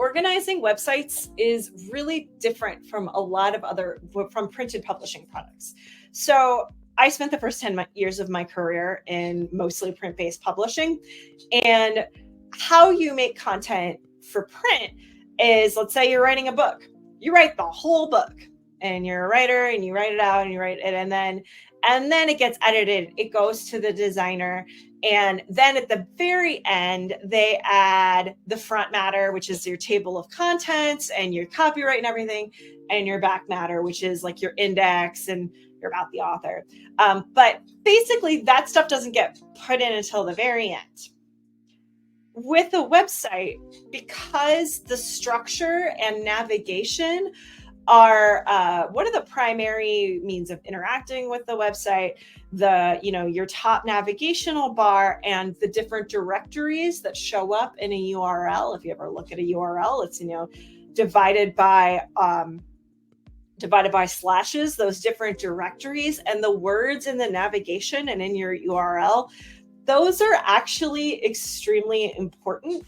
organizing websites is really different from a lot of from printed publishing products. So I spent the first 10 years of my career in mostly print-based publishing. And how you make content for print is, let's say you're writing a book. You write the whole book and you're a writer and you write it out and you write it, and then it gets edited. It goes to the designer. And then at the very end, they add the front matter, which is your table of contents and your copyright and everything, and your back matter, which is like your index and you're about the author. But basically, that stuff doesn't get put in until the very end. With a website, because the structure and navigation are one of the primary means of interacting with the website, your top navigational bar and the different directories that show up in a URL. If you ever look at a URL, it's divided by slashes, those different directories, and the words in the navigation and in your URL. Those are actually extremely important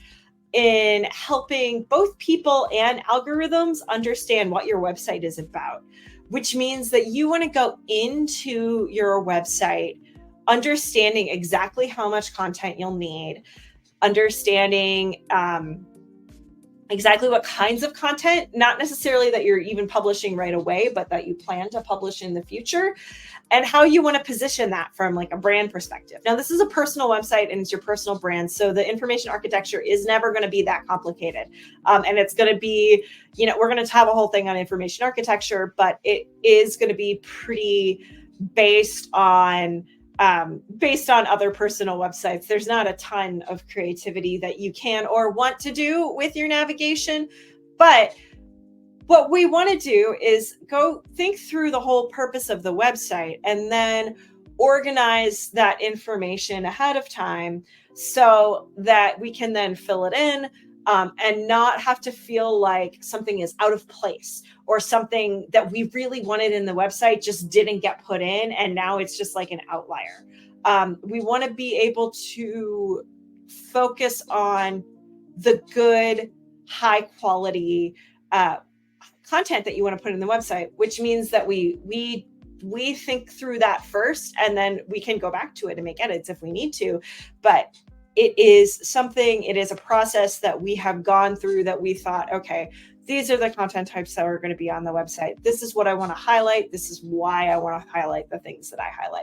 in helping both people and algorithms understand what your website is about, which means that you want to go into your website understanding exactly how much content you'll need, understanding exactly what kinds of content, not necessarily that you're even publishing right away, but that you plan to publish in the future, and how you want to position that from like a brand perspective. Now, this is a personal website and it's your personal brand. So the information architecture is never going to be that complicated. And it's going to be, we're going to have a whole thing on information architecture, but it is going to be pretty based on other personal websites. There's not a ton of creativity that you can or want to do with your navigation. But what we want to do is go think through the whole purpose of the website and then organize that information ahead of time so that we can then fill it in and not have to feel like something is out of place or something that we really wanted in the website just didn't get put in. And now it's just like an outlier. We want to be able to focus on the good, high quality content that you want to put in the website, which means that we think through that first, and then we can go back to it and make edits if we need to. But it is a process that we have gone through that we thought, okay, these are the content types that are going to be on the website. This is what I want to highlight. This is why I want to highlight the things that I highlight.